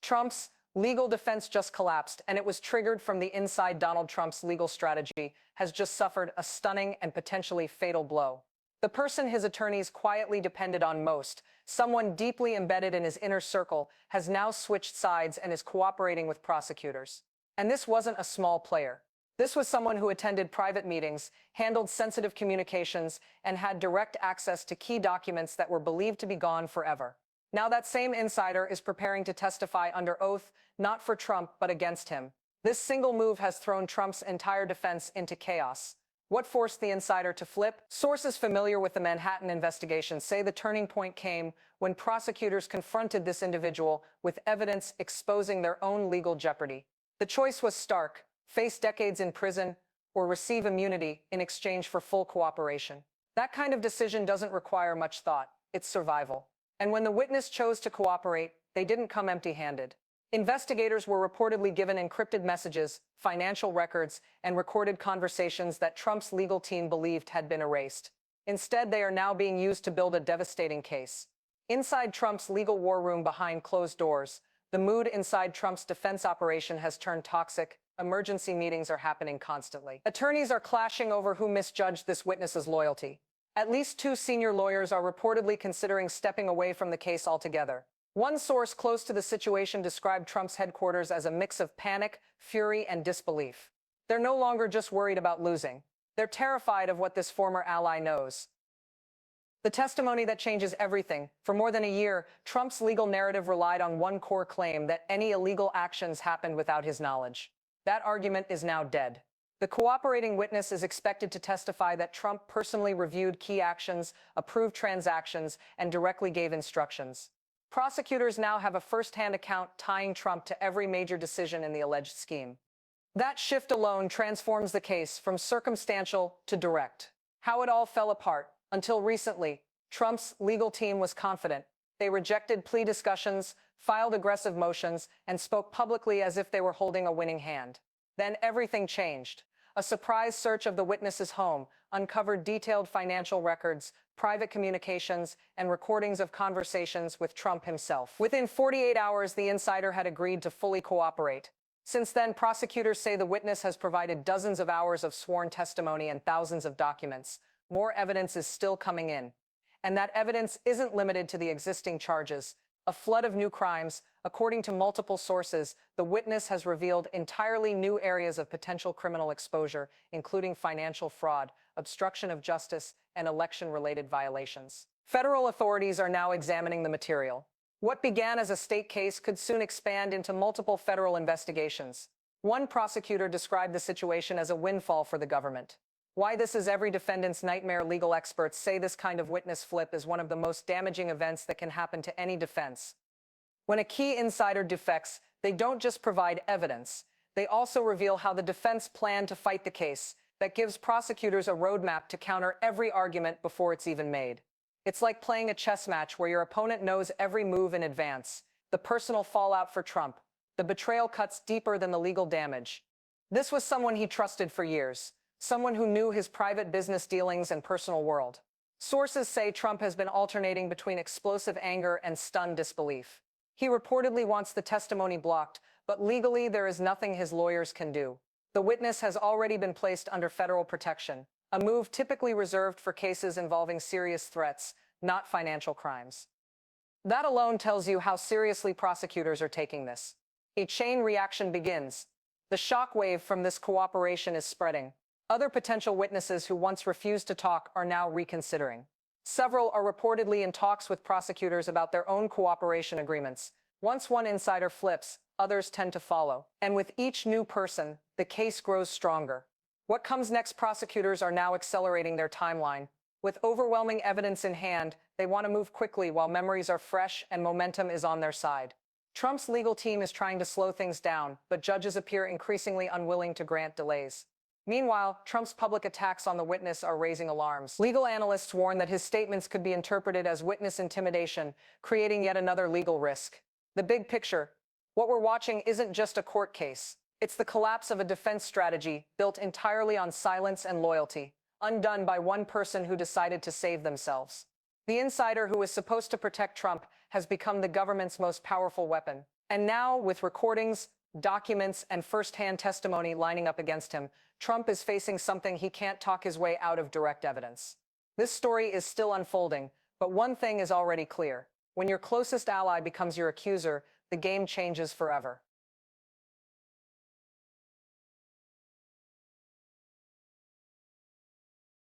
Trump's legal defense just collapsed, and it was triggered from the inside. Donald Trump's legal strategy has just suffered a stunning and potentially fatal blow. The person his attorneys quietly depended on most, someone deeply embedded in his inner circle, has now switched sides and is cooperating with prosecutors. And this wasn't a small player. This was someone who attended private meetings, handled sensitive communications, and had direct access to key documents that were believed to be gone forever. Now that same insider is preparing to testify under oath, not for Trump, but against him. This single move has thrown Trump's entire defense into chaos. What forced the insider to flip? Sources familiar with the Manhattan investigation say the turning point came when prosecutors confronted this individual with evidence exposing their own legal jeopardy. The choice was stark: face decades in prison or receive immunity in exchange for full cooperation. That kind of decision doesn't require much thought. It's survival. And when the witness chose to cooperate, they didn't come empty-handed. Investigators were reportedly given encrypted messages, financial records, and recorded conversations that Trump's legal team believed had been erased. Instead, they are now being used to build a devastating case. Inside Trump's legal war room behind closed doors, the mood inside Trump's defense operation has turned toxic. Emergency meetings are happening constantly. Attorneys are clashing over who misjudged this witness's loyalty. At least 2 senior lawyers are reportedly considering stepping away from the case altogether. One source close to the situation described Trump's headquarters as a mix of panic, fury, and disbelief. They're no longer just worried about losing. They're terrified of what this former ally knows. The testimony that changes everything. For more than a year, Trump's legal narrative relied on one core claim: that any illegal actions happened without his knowledge. That argument is now dead. The cooperating witness is expected to testify that Trump personally reviewed key actions, approved transactions, and directly gave instructions. Prosecutors now have a first-hand account tying Trump to every major decision in the alleged scheme. That shift alone transforms the case from circumstantial to direct. How it all fell apart. Until recently, Trump's legal team was confident. They rejected plea discussions, filed aggressive motions, and spoke publicly as if they were holding a winning hand. Then everything changed. A surprise search of the witness's home uncovered detailed financial records, private communications, and recordings of conversations with Trump himself. Within 48 hours, the insider had agreed to fully cooperate. Since then, prosecutors say the witness has provided dozens of hours of sworn testimony and thousands of documents. More evidence is still coming in. And that evidence isn't limited to the existing charges. A flood of new crimes. According to multiple sources, the witness has revealed entirely new areas of potential criminal exposure, including financial fraud, obstruction of justice, and election-related violations. Federal authorities are now examining the material. What began as a state case could soon expand into multiple federal investigations. One prosecutor described the situation as a windfall for the government. Why this is every defendant's nightmare. Legal experts say this kind of witness flip is one of the most damaging events that can happen to any defense. When a key insider defects, they don't just provide evidence. They also reveal how the defense planned to fight the case. That gives prosecutors a roadmap to counter every argument before it's even made. It's like playing a chess match where your opponent knows every move in advance. The personal fallout for Trump. The betrayal cuts deeper than the legal damage. This was someone he trusted for years. Someone who knew his private business dealings and personal world. Sources say Trump has been alternating between explosive anger and stunned disbelief. He reportedly wants the testimony blocked, but legally there is nothing his lawyers can do. The witness has already been placed under federal protection, a move typically reserved for cases involving serious threats, not financial crimes. That alone tells you how seriously prosecutors are taking this. A chain reaction begins. The shockwave from this cooperation is spreading. Other potential witnesses who once refused to talk are now reconsidering. Several are reportedly in talks with prosecutors about their own cooperation agreements. Once one insider flips, others tend to follow. And with each new person, the case grows stronger. What comes next? Prosecutors are now accelerating their timeline. With overwhelming evidence in hand, they want to move quickly while memories are fresh and momentum is on their side. Trump's legal team is trying to slow things down, but judges appear increasingly unwilling to grant delays. Meanwhile, Trump's public attacks on the witness are raising alarms. Legal analysts warn that his statements could be interpreted as witness intimidation, creating yet another legal risk. The big picture: what we're watching isn't just a court case. It's the collapse of a defense strategy built entirely on silence and loyalty, undone by one person who decided to save themselves. The insider who was supposed to protect Trump has become the government's most powerful weapon. And now, with recordings, documents, and firsthand testimony lining up against him, Trump is facing something he can't talk his way out of: direct evidence. This story is still unfolding, but one thing is already clear. When your closest ally becomes your accuser, the game changes forever.